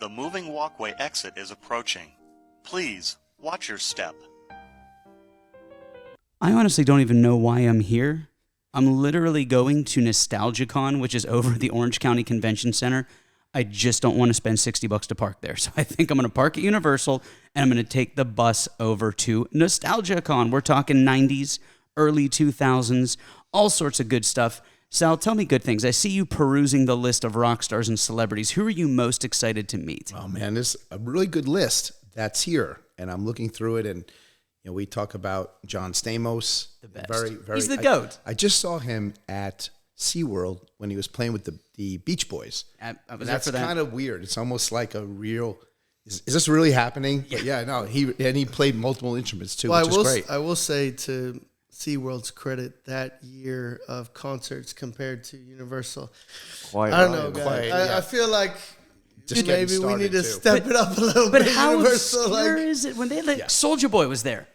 The moving walkway exit is approaching. Please, watch your step. I honestly don't even know why I'm here. I'm literally going to NostalgiaCon, which is over at the Orange County Convention Center. I just don't want to spend $60 to park there. So I think I'm going to park at Universal, and I'm going to take the bus over to NostalgiaCon. We're talking 90s, early 2000s, all sorts of good stuff. Sal, tell me good things. I see you perusing the list of rock stars and celebrities. Who are you most excited to meet? Oh, man, there's a really good list that's here, and I'm looking through it, and we talk about John Stamos. The best. Very, very. He's the GOAT. I just saw him at SeaWorld when he was playing with the Beach Boys. I was That's there for that. kind of weird. It's almost like a real. Is this really happening? Yeah. But yeah, no. He played multiple instruments too, which is great. I will say to SeaWorld's credit, that year of concerts compared to Universal, I don't know, guys. I feel like Just maybe we need to too. step it up a little But bit. how Universal, obscure is it when they Soulja Boy was there?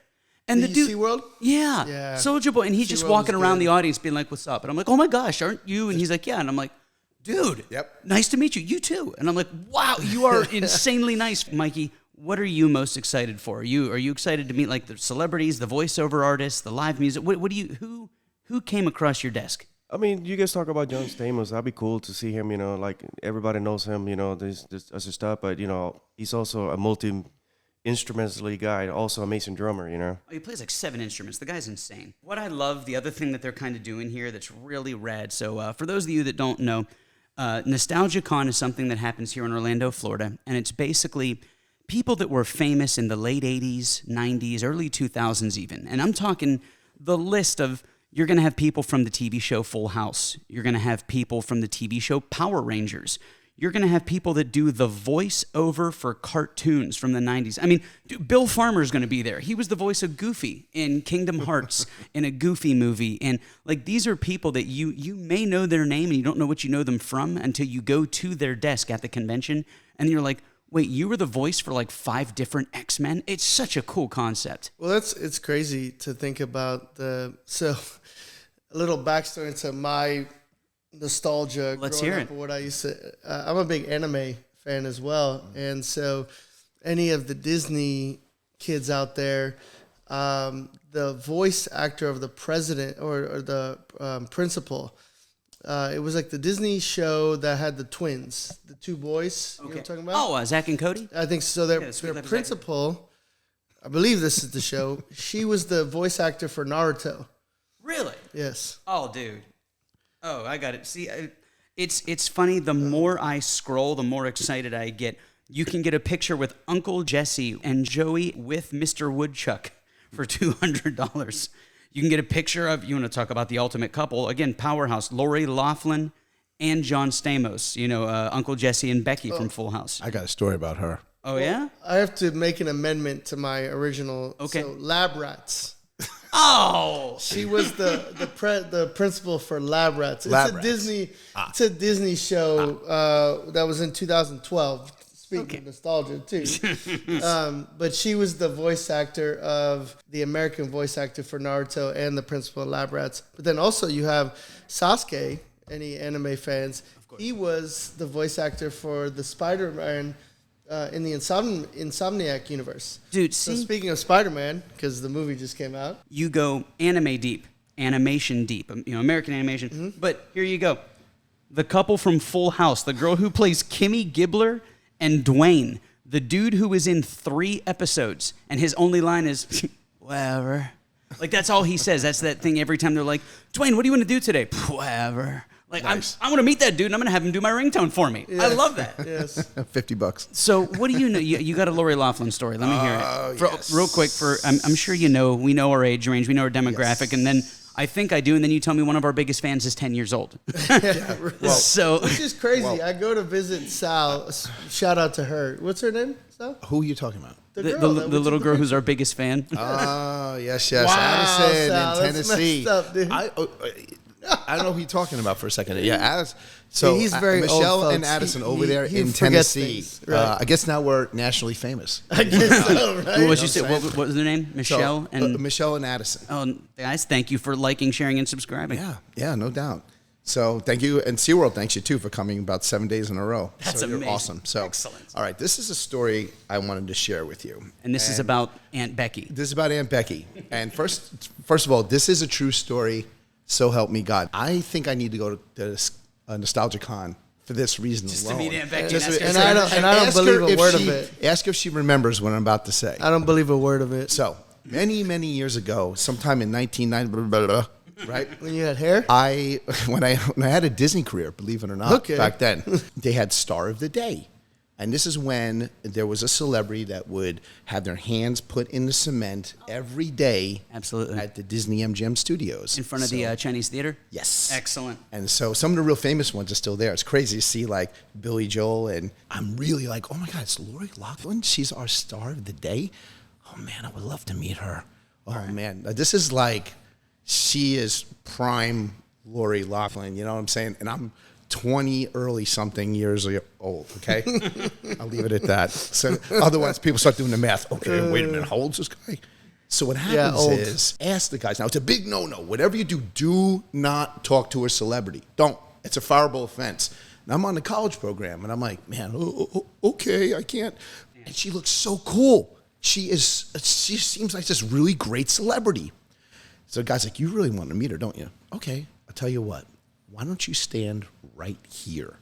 And the dude, SeaWorld? Yeah. Soulja Boy, and he's just SeaWorld walking was around good. the audience being like, "What's up?" And I'm like, "Oh my gosh, aren't you?" And he's like, "Yeah." And I'm like, "Dude, nice to meet you. You too." And I'm like, "Wow, you are insanely nice, Mikey." What are you most excited for? Are you excited to meet like the celebrities, the voiceover artists, the live music? What do you who came across your desk? I mean, you guys talk about John Stamos. That'd be cool to see him. Like everybody knows him. This other stuff. But he's also a multi-instrumentalist guy, also a amazing drummer. Oh, he plays like 7 instruments. The guy's insane. What I love, the other thing that they're kind of doing here that's really rad. So for those of you that don't know, NostalgiaCon is something that happens here in Orlando, Florida, and it's basically people that were famous in the late 80s, 90s, early 2000s even. And I'm talking the list of, you're going to have people from the TV show Full House. You're going to have people from the TV show Power Rangers. You're going to have people that do the voiceover for cartoons from the 90s. I mean, dude, Bill Farmer's going to be there. He was the voice of Goofy in Kingdom Hearts in a Goofy movie. And like these are people that you may know their name and you don't know what you know them from until you go to their desk at the convention and you're like, wait, you were the voice for like 5 different X-Men? It's such a cool concept. Well, it's crazy to think about so a little backstory into my nostalgia. Let's hear it. What I used to, I'm a big anime fan as well, and so any of the Disney kids out there, the voice actor of the president or the principal. It was like the Disney show that had the twins, the 2 boys. You know what I'm talking about? Oh, Zach and Cody? I think so. Their principal, I believe this is the show, she was the voice actor for Naruto. Really? Yes. Oh, dude. Oh, I got it. See, it's funny. The more I scroll, the more excited I get. You can get a picture with Uncle Jesse and Joey with Mr. Woodchuck for $200. You can get a picture of, you want to talk about the ultimate couple, again, powerhouse, Lori Loughlin and John Stamos, Uncle Jesse and Becky from Full House. I got a story about her. Oh, yeah? I have to make an amendment to my original. Okay. So, Lab Rats. Oh! She was the principal for Lab Rats. It's a Disney show that was in 2012. Speaking of nostalgia, too. But she was the voice actor of the American voice actor for Naruto and the principal of Lab Rats. But then also you have Sasuke, any anime fans. He was the voice actor for the Spider-Man in the Insomniac universe. Dude, so speaking of Spider-Man, because the movie just came out. You go anime deep, animation deep, American animation. Mm-hmm. But here you go. The couple from Full House, the girl who plays Kimmy Gibbler and Dwayne, the dude who was in 3 episodes, and his only line is, whatever. Like, that's all he says. That's that thing every time they're like, Dwayne, what do you want to do today? Whatever. Like, nice. I want to meet that dude, and I'm going to have him do my ringtone for me. Yes. I love that. Yes. $50. So, what do you know? You got a Lori Loughlin story. Let me hear it. Yes. Real quick, I'm sure we know our age range, we know our demographic, yes. And then I think I do, and then you tell me one of our biggest fans is 10 years old. Yeah, well, which is crazy. I go to visit Sal. Shout out to her. What's her name, Sal? Who are you talking about? The little girl who's our biggest fan. Oh, yes. Wow, Addison Sal, in Tennessee. That's messed up, dude. I don't know who you're talking about for a second. Yeah, Addison. So he's very Michelle old, and folks. Addison over there he in Tennessee. Things, right. I guess now we're nationally famous. I guess so, right? What was you say? What was their name? Michelle so, and Michelle and Addison. Oh, guys, thank you for liking, sharing, and subscribing. Yeah, no doubt. So thank you, and SeaWorld thanks you too for coming about 7 days in a row. That's so you're amazing. awesome. So Excellent. All right, this is a story I wanted to share with you. And this is about Aunt Becky. This is about Aunt Becky. And first of all, this is a true story. So help me God. I think I need to go to Nostalgia Con for this reason Just alone. to meet Aunt Becky. Just- and ask her and I don't ask her believe a if word of she- it. Ask if she remembers what I'm about to say. I don't believe a word of it. So many years ago, sometime in 1990, blah, blah, blah, right? When you had hair? When I had a Disney career, believe it or not, Okay. back then, they had Star of the Day. And this is when there was a celebrity that would have their hands put in the cement every day Absolutely. at the Disney MGM studios. In front of the Chinese theater? Yes. Excellent. And so some of the real famous ones are still there. It's crazy to see like Billy Joel, and I'm really like, oh my God, it's Lori Loughlin. She's our Star of the Day. Oh man, I would love to meet her. Oh man, this is like, she is prime Lori Loughlin. You know what I'm saying? And I'm 20 early something years old. Okay, I'll leave it at that. So otherwise, people start doing the math. Okay, wait a minute, how old's this guy? So what happens old. is, ask the guys. Now it's a big no-no. Whatever you do not talk to a celebrity. Don't. It's a fireable offense. And I'm on the college program, and I'm like, man, okay, I can't. And she looks so cool. She seems like this really great celebrity. So the guy's like, you really want to meet her, don't you? Okay, I'll tell you what. Why don't you stand right here?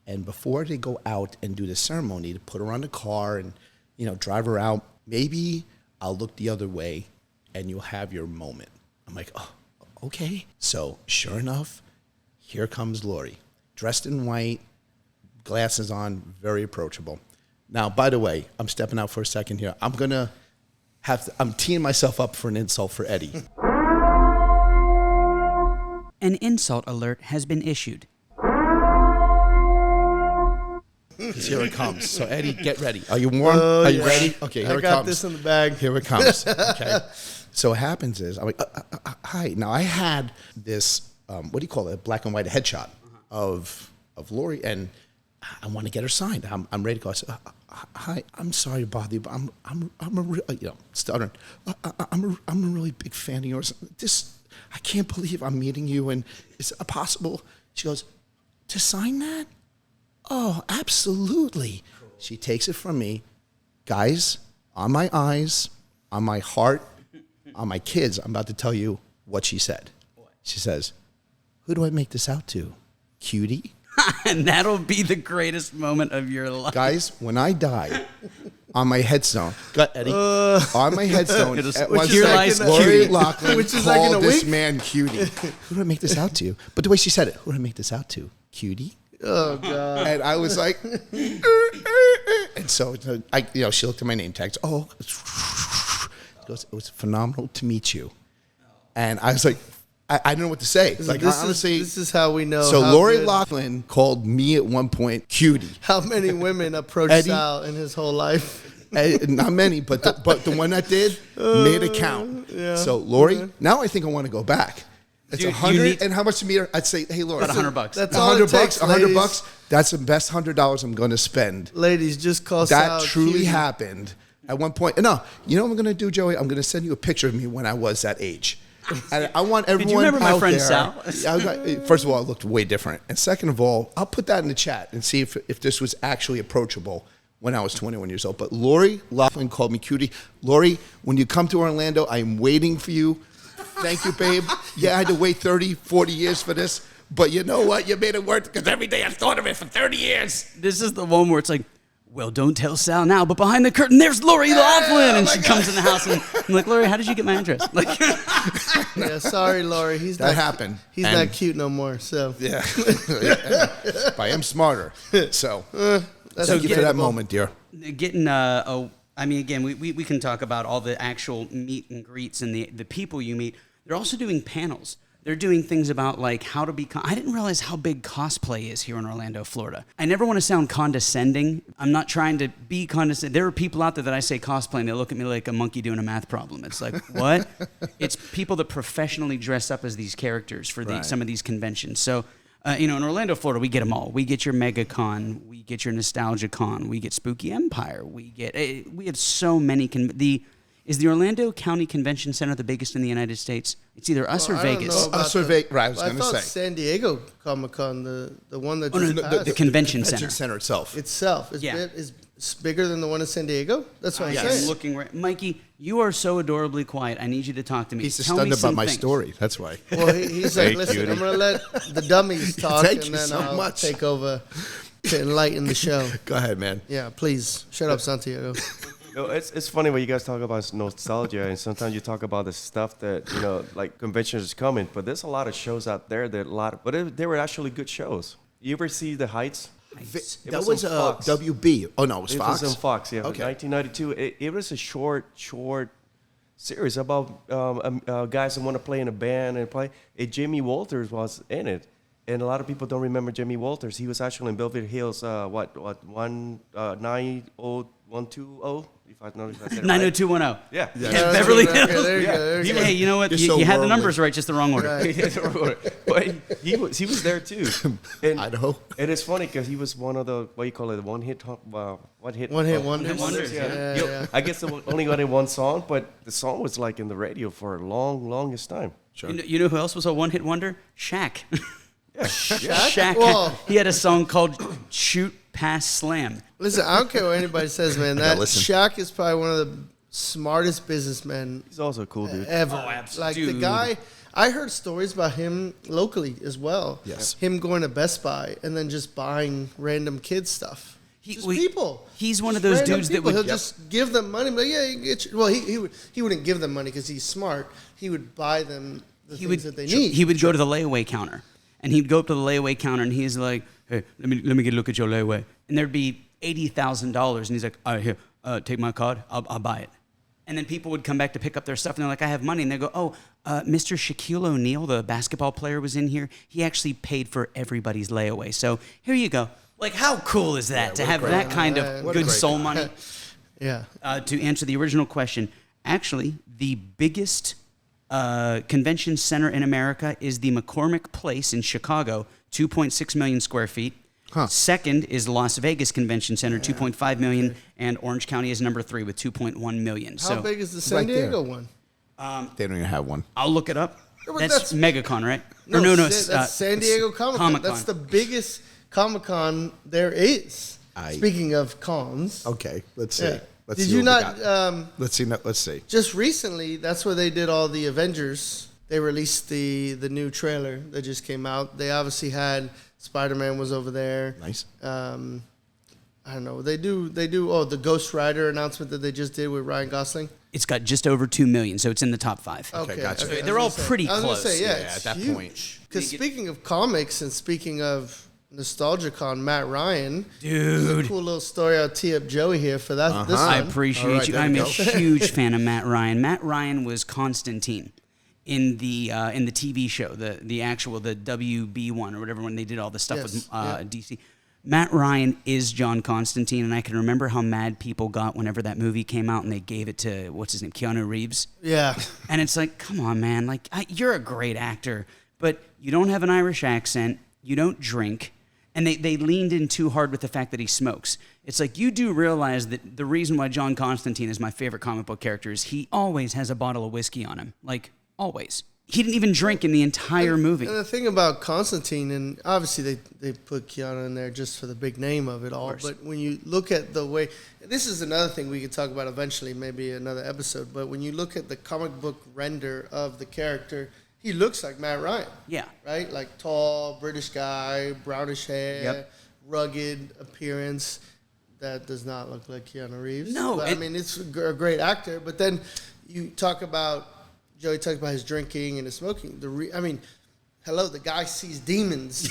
And before they go out and do the ceremony to put her on the car and, you know, drive her out, maybe I'll look the other way and you'll have your moment. I'm like, oh, okay. So sure enough, here comes Lori, dressed in white, glasses on, very approachable. Now, by the way, I'm stepping out for a second here. I'm teeing myself up for an insult for Eddie. An insult alert has been issued. Because here it comes. So, Eddie, get ready. Are you warm? Are you ready? Okay, here I it got comes. this in the bag. Here it comes. Okay. So what happens is, I'm like, hi. Now, I had this, what do you call it, black and white headshot of Lori, and I want to get her signed. I'm ready to go. I said, hi, I'm sorry to bother you, but I'm stuttering. I'm a really big fan of yours. I can't believe I'm meeting you, and is it possible? She goes, to sign that? Oh, absolutely. She takes it from me. Guys, on my eyes, on my heart, on my kids, I'm about to tell you what she said. She says, who do I make this out to? Cutie? And that'll be the greatest moment of your life. Guys, when I die, on my headstone, got Eddie, on my headstone, at one Here sec, lies Lori Cutie. Loughlin Which is like in a called this week? man Cutie. Who do I make this out to? But the way she said it, who do I make this out to? Cutie? Oh God! And I was like, and so she looked at my name tags. Oh, she goes, it was phenomenal to meet you. And I was like, I didn't know what to say. Like, honestly, this is how we know. so how Lori good- Loughlin called me at one point Cutie. How many women approached Eddie- Sal in his whole life? Not many, but the one that did made it count. Yeah. So Lori, now I think I want to go back. It's Dude, you 100, need- and how much to meet her? I'd say, hey, Lori, About $100. That's all it takes, $100, ladies. $100. That's the best $100 I'm going to spend. Ladies, just call That Sal truly Cutie. happened at one point. No, you know what I'm going to do, Joey? I'm going to send you a picture of me when I was that age. And I want everyone remember my out friend there- Sal? First of all, I looked way different. And second of all, I'll put that in the chat and see if this was actually approachable when I was 21 years old. But Lori Loughlin called me Cutie. Lori, when you come to Orlando, I'm waiting for you. Thank you, babe. Yeah, I had to wait 30, 40 years for this. But you know what? You made it work because every day I've thought of it for 30 years. This is the one where it's like, well, don't tell Sal now, but behind the curtain, there's Lori Loughlin. And she comes in the house, and I'm like, Lori, how did you get my address? Like, Yeah, sorry, Lori. That happened. He's And- not cute no more. So Yeah. But I am smarter. So thank you for that moment, dear. getting I mean, again, we can talk about all the actual meet and greets and the people you meet. They're also doing panels. They're doing things about like how to be. I didn't realize how big cosplay is here in Orlando, Florida. I never want to sound condescending. I'm not trying to be condescending. There are people out there that I say cosplay and they look at me like a monkey doing a math problem. It's like, what? It's people that professionally dress up as these characters for Right. some of these conventions. So, in Orlando, Florida, we get them all. We get your MegaCon, we get your Nostalgia Con, we get Spooky Empire, we have so many. Is the Orlando County Convention Center the biggest in the United States? It's either us or I don't Vegas. know about Right, I was going to thought say. San Diego Comic-Con, the one that Oh, no, just passed. the convention center. Convention Center itself. itself is, Yeah. is bigger than the one in San Diego? That's what I'm I'm saying. looking right. Mikey, you are so adorably quiet. I need you to talk to me. He's just Tell me stunned about some my things. story. That's why. Well, he's like, listen, I'm going to let the dummies talk, Thank and you then so I'll much. take over to enlighten the show. Go ahead, man. Yeah, please. Shut up, Santiago. No, it's funny when you guys talk about nostalgia, and sometimes you talk about the stuff that like conventions is coming. But there's a lot of shows out there they were actually good shows. You ever see The Heights? It That was was on Fox. WB. Oh, no, it was It Fox? was on Fox, yeah. Okay. 1992. It was a short series about guys that want to play in a band and play. Jimmy Walters was in it, and a lot of people don't remember Jimmy Walters. He was actually in Belvedere Hills. 90120. If I said it right. 90210. Yeah. Beverly Okay, Hills. there you go. There you go. Hey, you know what? You're You, so you had the worldly. numbers right, just the wrong order. But he was there too. And, Idaho. And it's funny because he was one of the what you call it, one hit One-hit wonders. wonders. Yeah. Yeah. I guess they only got in one song, but the song was like in the radio for a longest time. Sure. You know who else was a one-hit wonder? Shaq. Shaq? Shaq. Whoa. He had a song called "Shoot Pass Slam." Listen, I don't care what anybody says, man. gotta That listen. Shaq is probably one of the smartest businessmen He's also a cool dude. ever. Oh, absolutely. Like the Dude. guy, I heard stories about him locally as well. Yes. Him going to Best Buy and then just buying random kid stuff. Just people. He's one of Just those random dudes people. that would. He'll just give them money. But yeah, you get your, well, he wouldn't give them money because he's smart. He would buy them the things that they need. He would go to the layaway counter, and he'd go up to the layaway counter, and he's like, "Hey, let me get a look at your layaway," and there'd be $80,000, and he's like, "All right, here, take my card, I'll buy it." And then people would come back to pick up their stuff, and they're like, "I have money," and they go, "Oh, Mr. Shaquille O'Neal, the basketball player, was in here. He actually paid for everybody's layaway, so here you go." Like, how cool is that to have that kind of what a good great soul guy. money? Yeah. To answer the original question, actually, the biggest convention center in America is the McCormick Place in Chicago, 2.6 million square feet. Huh. Second is Las Vegas Convention Center, 2.5 million, and Orange County is number 3 with 2.1 million. How So big is the San right there. Diego one? They don't even have one. I'll look it up. Yeah, but That's MegaCon, right? That's San Diego Comic-Con. Comic-Con. That's the biggest Comic-Con there is. Speaking of cons. Okay, let's see. Yeah. Let's Did see you what we not? got. Let's see. Let's see. Just recently, that's where they did all the Avengers. They released the new trailer that just came out. They obviously had Spider-Man was over there. Nice. I don't know. They do. Oh, the Ghost Rider announcement that they just did with Ryan Gosling. It's got just over 2 million, so it's in the top 5. Okay, gotcha. I was They're all gonna say- pretty I was gonna close. say, yeah, Yeah, it's at that huge. point. Because speaking of comics and speaking of NostalgiaCon, Matt Ryan, Dude. a cool little story. I'll tee up Joey here for that. This I one. appreciate All right, you. there we I'm a go. huge fan of Matt Ryan. Matt Ryan was Constantine in the TV show, the WB one or whatever, when they did all the stuff Yes, with yeah. DC. Matt Ryan is John Constantine, and I can remember how mad people got whenever that movie came out and they gave it to what's his name, Keanu Reeves. Yeah. And it's like, come on, man! Like, you're a great actor, but you don't have an Irish accent. You don't drink. And they leaned in too hard with the fact that he smokes. It's like, you do realize that the reason why John Constantine is my favorite comic book character is he always has a bottle of whiskey on him. Like, always. He didn't even drink in the entire movie. And the thing about Constantine, and obviously they put Keanu in there just for the big name of it all, but when you look at the way, this is another thing we could talk about eventually, maybe another episode, but when you look at the comic book render of the character, he looks like Matt Ryan. Yeah. Right? Like tall, British guy, brownish hair, Yep. rugged appearance. That does not look like Keanu Reeves. No, But, I mean, it's a great actor, but then you talk about, Joey talks about his drinking and his smoking. Hello, the guy sees demons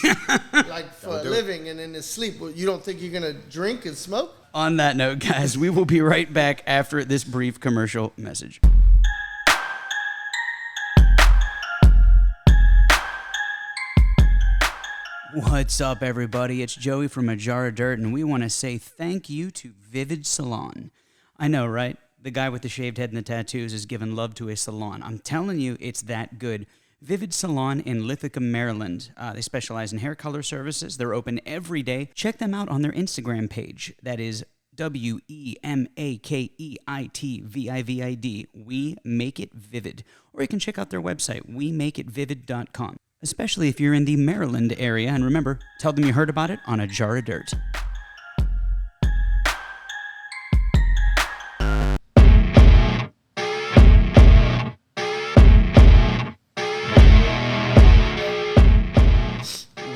like for a living and in his sleep. Well, you don't think you're gonna drink and smoke? On that note, guys, we will be right back after this brief commercial message. What's up, everybody? It's Joey from A Jar of Dirt, and we want to say thank you to Vivid Salon. I know, right? The guy with the shaved head and the tattoos is giving love to a salon. I'm telling you, it's that good. Vivid Salon in Ithaca, Maryland. They specialize in hair color services. They're open every day. Check them out on their Instagram page. That is WEMAKEITVIVID. We Make It Vivid. Or you can check out their website, wemakeitvivid.com. Especially if you're in the Maryland area. And remember, tell them you heard about it on A Jar of Dirt.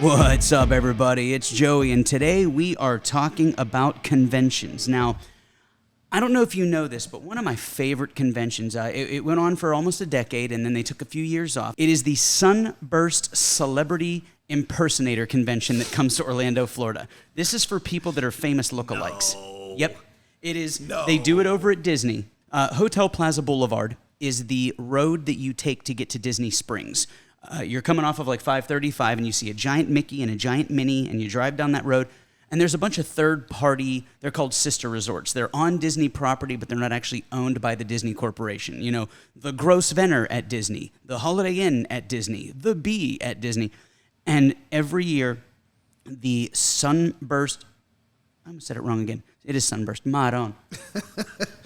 What's up, everybody? It's Joey, and today we are talking about conventions. Now, I don't know if you know this, but one of my favorite conventions, it went on for almost a decade, and then they took a few years off. It is the Sunburst Celebrity Impersonator Convention that comes to Orlando, Florida. This is for people that are famous lookalikes. No. Yep. It is. No. They do it over at Disney. Hotel Plaza Boulevard is the road that you take to get to Disney Springs. You're coming off of like 535 and you see a giant Mickey and a giant Minnie and you drive down that road and there's a bunch of third-party, they're called sister resorts. They're on Disney property, but they're not actually owned by the Disney Corporation. You know, the Grosvenor at Disney, the Holiday Inn at Disney, the Bee at Disney. And every year, the Sunburst, I almost said it wrong again. It is Sunburst. Maron.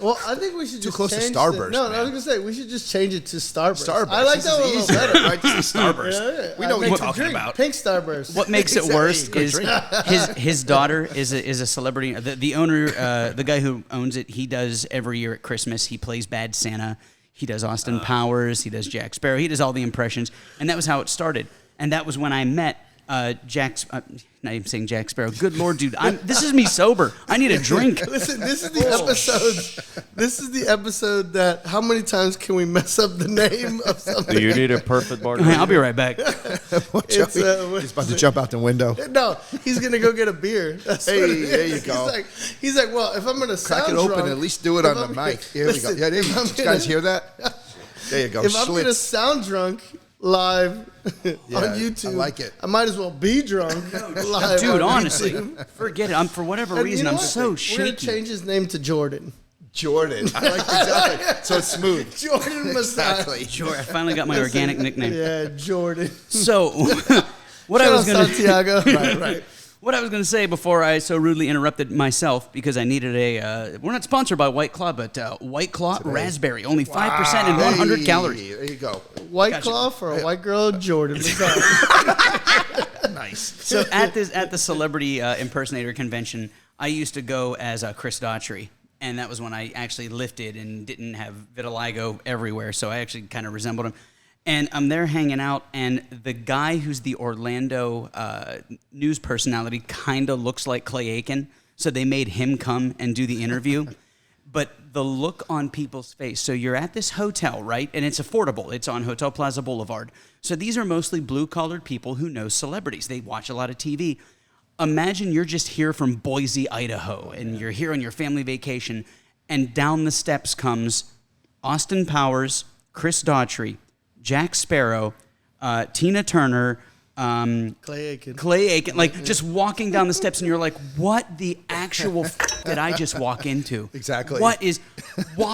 Well, I think we should Too just close to change Starburst. No, I was gonna say we should just change it to Starburst. Starburst. I like that one a little better. Right? Just Starburst. Yeah, We know what make you're a talking drink. about. Pink Starburst. What makes it worse Good is drink. his daughter is a celebrity. The owner, the guy who owns it, he does every year at Christmas. He plays Bad Santa. He does Austin Powers. He does Jack Sparrow. He does all the impressions, and that was how it started. And that was when I met not even saying Jack Sparrow. Good Lord, dude. This is me sober. I need a drink. Listen, this is the episode. This is the episode that. How many times can we mess up the name of something? Do you need a perfect bartender? I'll be right back. He's about to jump out the window. No, he's gonna go get a beer. That's Hey, what it is. there you go. He's like, well, if I'm gonna Crack sound it open drunk, and at least do it on the mic. Here we go. listen, Yeah, there you if go. I'm Did you guys hear that? There you go. If I'm gonna Schlitz. sound drunk live on YouTube, I like it. I might as well be drunk live. Dude, on honestly, YouTube. forget it. For whatever And reason, you know I'm what? so We're gonna shaky. change his name to Jordan. Jordan. I like exactly. So it's smooth. Jordan Messiah. Exactly. Sure, I finally got my organic nickname. Yeah, Jordan. So, what I Shout was out gonna Santiago. Right. What I was going to say before I so rudely interrupted myself because I needed we're not sponsored by White Claw, but White Claw Raspberry, only 5% and 100 Hey, calories. There you go. White Gotcha. Claw for a white girl, Jordan Messiah. Nice. So at the celebrity impersonator convention, I used to go as Chris Daughtry, and that was when I actually lifted and didn't have vitiligo everywhere, so I actually kind of resembled him. And I'm there hanging out, and the guy who's the Orlando news personality kind of looks like Clay Aiken, so they made him come and do the interview. But the look on people's face, so you're at this hotel, right? And it's affordable. It's on Hotel Plaza Boulevard. So these are mostly blue-collared people who know celebrities. They watch a lot of TV. Imagine you're just here from Boise, Idaho, and you're here on your family vacation, and down the steps comes Austin Powers, Chris Daughtry, Jack Sparrow, Tina Turner, Clay Aiken, like just walking down the steps, and you're like, "What the actual did I just walk into?" Exactly. Why?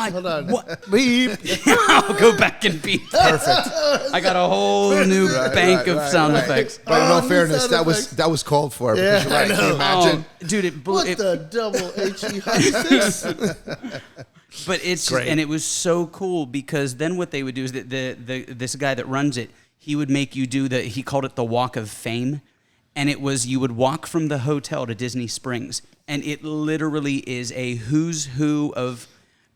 Hold on. What? Beep. I'll go back and beep. Perfect. I got a whole new bank of sound effects. But in all Oh, fairness, sound that effects. was called for. Yeah, Because you're right. I Can you know. imagine? Oh, dude, it blew. What the double HE But it's Great. and it was so cool because then what they would do is that this guy that runs it, he would make you do he called it the Walk of Fame, and it was you would walk from the hotel to Disney Springs, and it literally is a who's who of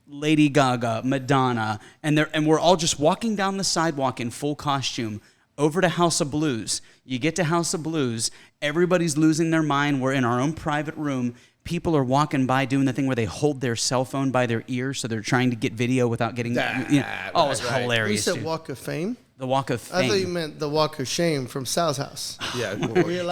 Lady Gaga, Madonna, and we're all just walking down the sidewalk in full costume over to House of Blues. You get to House of Blues, everybody's losing their mind. We're in our own private room. People are walking by doing the thing where they hold their cell phone by their ear, so they're trying to get video without getting. It was You hilarious. said dude. Walk of Fame? The Walk of I thought you Fame. meant the Walk of Shame from Sal's house. Yeah.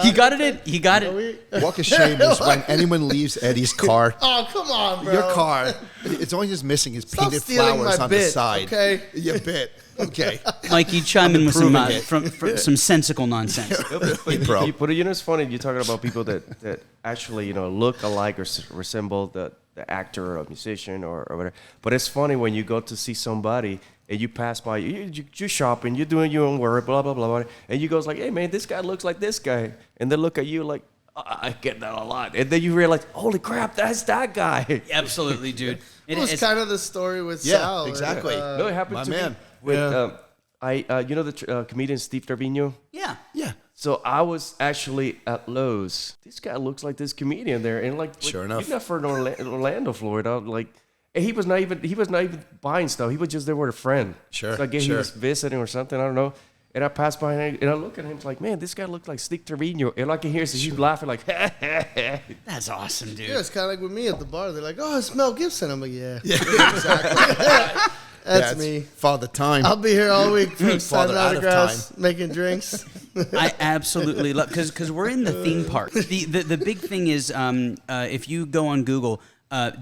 He got it in. He got it. Walk of shame is when anyone leaves Eddie's car. Oh, come on, bro. Your car. It's only just missing his Stop painted stealing flowers my on the bit, side. okay? Your bit. Okay. Mike, you chime in with some improving it. from some sensical nonsense. Hey, bro. But you know, it's funny. You're talking about people that actually look alike or resemble the actor or musician or whatever. But it's funny when you go to see somebody and you pass by, you're shopping, you're doing your own work, blah blah blah blah, and you goes like, "Hey man, this guy looks like this guy," and they look at you like, I get that a lot. And then you realize, holy crap, that's that guy. Absolutely, dude. It was kind of the story with Yeah, Sal. exactly. No, it happened My to man. me. With, Yeah. you know the comedian Steve Trevino? Yeah. Yeah. So I was actually at Lowe's. This guy looks like this comedian there, and like, Sure enough. even for Orlando, Florida, like, and he was not even buying stuff. He was just there with a friend. Sure, So I guess he sure. was visiting or something. I don't know. And I passed by and I look at him like, man, this guy looked like Steve Trevino. And I can hear he's laughing like, That's awesome, dude. Yeah, it's kind of like with me at the bar. They're like, "Oh, it's Mel Gibson." I'm like, "Yeah, Exactly. that's me. Father Time. I'll be here all week for signing Father out of autographs, making drinks." I absolutely love because we're in the theme park. The big thing is if you go on Google,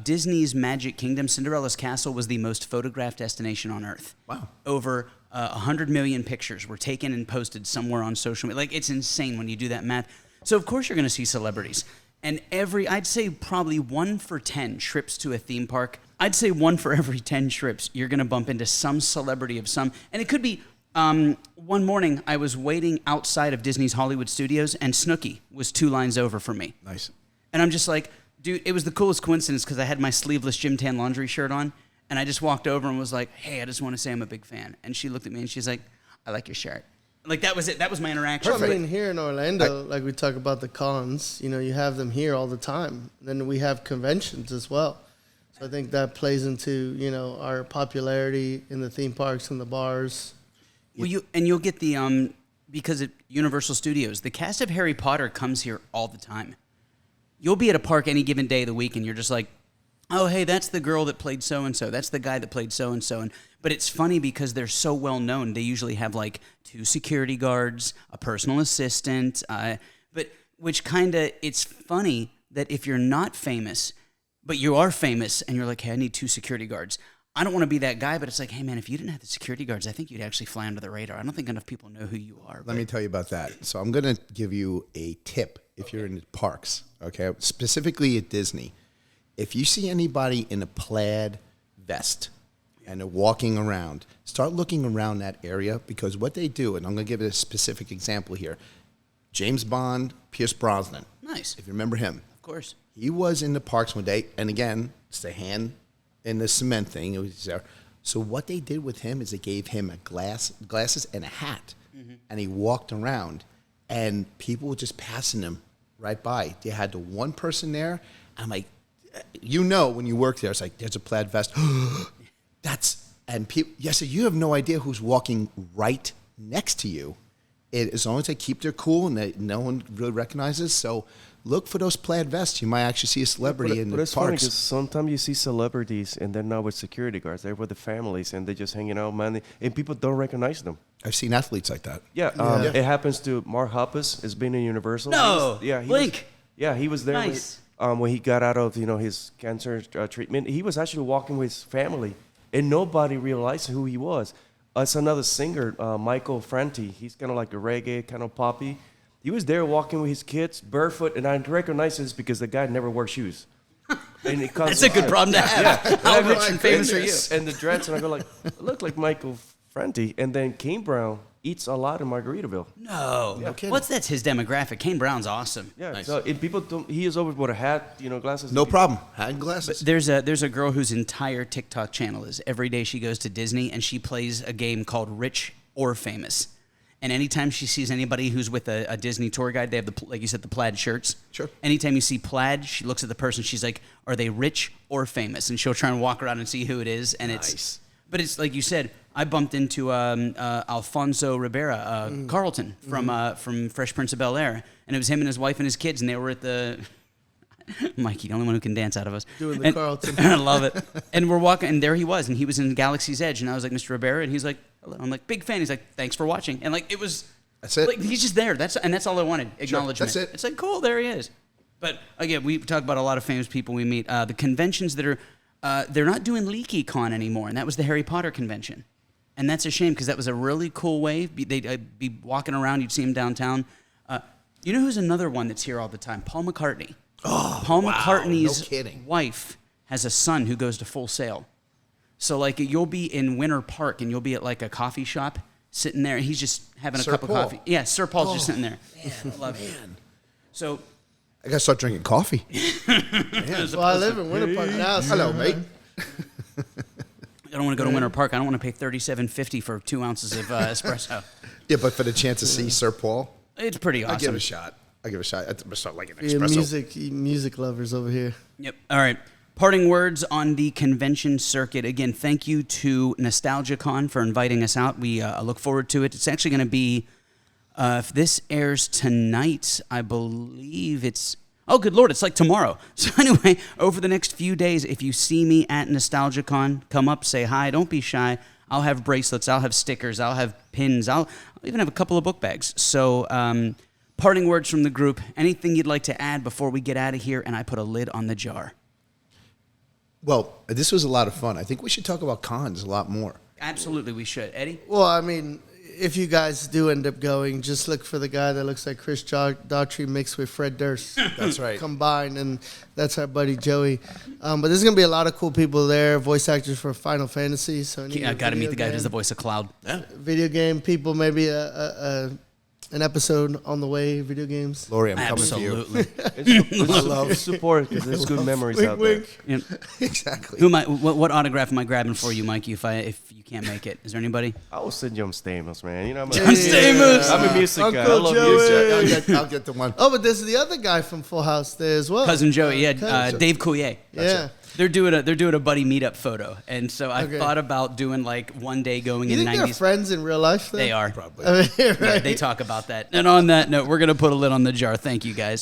Disney's Magic Kingdom, Cinderella's Castle was the most photographed destination on Earth. Wow. Over 100 million pictures were taken and posted somewhere on social media. Like, it's insane when you do that math. So of course you're going to see celebrities. And I'd say probably 1 for 10 trips to a theme park, I'd say 1 for every 10 trips, you're going to bump into some celebrity of some. And it could be, one morning I was waiting outside of Disney's Hollywood Studios and Snooki was 2 lines over from me. Nice. And I'm just like, dude, it was the coolest coincidence because I had my sleeveless Gym Tan laundry shirt on. And I just walked over and was like, hey, I just want to say I'm a big fan. And she looked at me and she's like, I like your shirt. Like, that was it. That was my interaction. I mean, here in Orlando, like we talk about the cons, you know, you have them here all the time. Then we have conventions as well. So I think that plays into, you know, our popularity in the theme parks and the bars. Well, you'll get the, because at Universal Studios, the cast of Harry Potter comes here all the time. You'll be at a park any given day of the week and you're just like, oh, hey, that's the girl that played so-and-so. That's the guy that played so-and-so. But it's funny because they're so well known. They usually have like 2 security guards, a personal assistant. But which kind of, it's funny that if you're not famous, but you are famous and you're like, hey, I need 2 security guards. I don't want to be that guy, but it's like, hey, man, if you didn't have the security guards, I think you'd actually fly under the radar. I don't think enough people know who you are. Let me tell you about that. So I'm going to give you a tip if you're in the parks, okay? Specifically at Disney. If you see anybody in a plaid vest and they're walking around, start looking around that area because what they do, and I'm going to give it a specific example here, James Bond, Pierce Brosnan. Nice. If you remember him. Of course. He was in the parks one day, and again, it's the hand in the cement thing. It was there. So what they did with him is they gave him a glasses and a hat, and he walked around, and people were just passing him right by. They had the one person there. I'm like, you know, when you work there, it's like there's a plaid vest. And people. Yes, you have no idea who's walking right next to you. As long as they keep their cool and no one really recognizes. So look for those plaid vests. You might actually see a celebrity in the it's funny parks. because sometimes you see celebrities and they're not with security guards. They're with the families and they're just hanging out, man. And people don't recognize them. I've seen athletes like that. Yeah, it happens to Mark Hoppus. Has been in Universal. No, he Blink. He was there. Nice. When he got out of his cancer treatment. He was actually walking with his family, and nobody realized who he was. It's another singer, Michael Franti. He's kind of like a reggae, kind of poppy. He was there walking with his kids, barefoot, and I recognize this because the guy never wore shoes. And it comes That's a good problem to have. Yeah. How And I rich go, and famous are you? And the dreads, and I go like, I look like Michael Franti. And then Kane Brown eats a lot in Margaritaville. No. No kidding. That's his demographic. Kane Brown's awesome. Yeah, Nice. so if people don't, he is always with a hat, glasses. No problem. Hat and glasses. There's a girl whose entire TikTok channel is every day she goes to Disney and she plays a game called Rich or Famous. And anytime she sees anybody who's with a Disney tour guide, they have like you said, the plaid shirts. Sure. Anytime you see plaid, she looks at the person. She's like, "Are they rich or famous?" And she'll try and walk around and see who it is. And Nice. but it's like you said. I bumped into Alfonso Rivera, Carlton from Fresh Prince of Bel-Air, and it was him and his wife and his kids, and they were at the. Mikey, the only one who can dance out of us. Doing the Carlton. I love it. And we're walking, and there he was, and he was in Galaxy's Edge, and I was like, Mr. Rivera, and he's like, hello. I'm like, big fan. He's like, thanks for watching. And like, it was. That's it. Like, he's just there. That's all I wanted. Acknowledgement. that's it. It's like, cool, there he is. But again, we talk about a lot of famous people we meet. The conventions that are, they're not doing LeakyCon anymore, and that was the Harry Potter convention. And that's a shame because that was a really cool way. They'd be walking around. You'd see him downtown. You know who's another one that's here all the time? Paul McCartney. Oh, Paul wow. McCartney's No kidding. wife has a son who goes to Full Sail. So like you'll be in Winter Park and you'll be at like a coffee shop sitting there and he's just having a Sir cup Paul. of coffee. Yeah, Sir Paul's just sitting there. Man, I love it. So I gotta start drinking coffee. Well, I live in Winter Park now. So Hello, mate. I don't want to go to Winter Park. I don't want to pay $37.50 for 2 ounces of espresso. Yeah, but for the chance to see Sir Paul, It's pretty awesome. I give it a shot. I'm gonna start like an Yeah, espresso. music lovers over here. Yep. All right. Parting words on the convention circuit. Again, thank you to NostalgiaCon for inviting us out. We look forward to it. It's actually going to be, if this airs tonight, I believe it's, oh, good Lord, it's like tomorrow. So anyway, over the next few days, if you see me at NostalgiaCon, come up, say hi. Don't be shy. I'll have bracelets. I'll have stickers. I'll have pins. I'll even have a couple of book bags. So parting words from the group. Anything you'd like to add before we get out of here and I put a lid on the jar? Well, this was a lot of fun. I think we should talk about cons a lot more. Absolutely, we should. Eddie? Well, I mean, if you guys do end up going, just look for the guy that looks like Chris Daughtry mixed with Fred Durst. That's right. Combined, and that's our buddy Joey. But there's going to be a lot of cool people there, voice actors for Final Fantasy. So I got to meet the guy who does the voice of Cloud. Video game people, maybe an episode on the way, video games. Lori, I'm coming for you. Absolutely. I love Support, because there's good memories Wink, out there. wink. Yep. Exactly. What autograph am I grabbing for you, Mikey, if you can't make it? Is there anybody? I will send John Stamos, man. You know, John Stamos. I'm a music guy. I Uncle love Joey. music. I'll get the one. Oh, but there's the other guy from Full House there as well. Cousin Joey, yeah, Cousin. Dave Coulier. Yeah. They're doing a buddy meetup photo, and so I Okay. thought about doing like one day going You in think they're 90s. friends in real life? Though? They are. Probably. I mean, right? Yeah, they talk about that. And on that note, we're gonna put a lid on the jar. Thank you guys.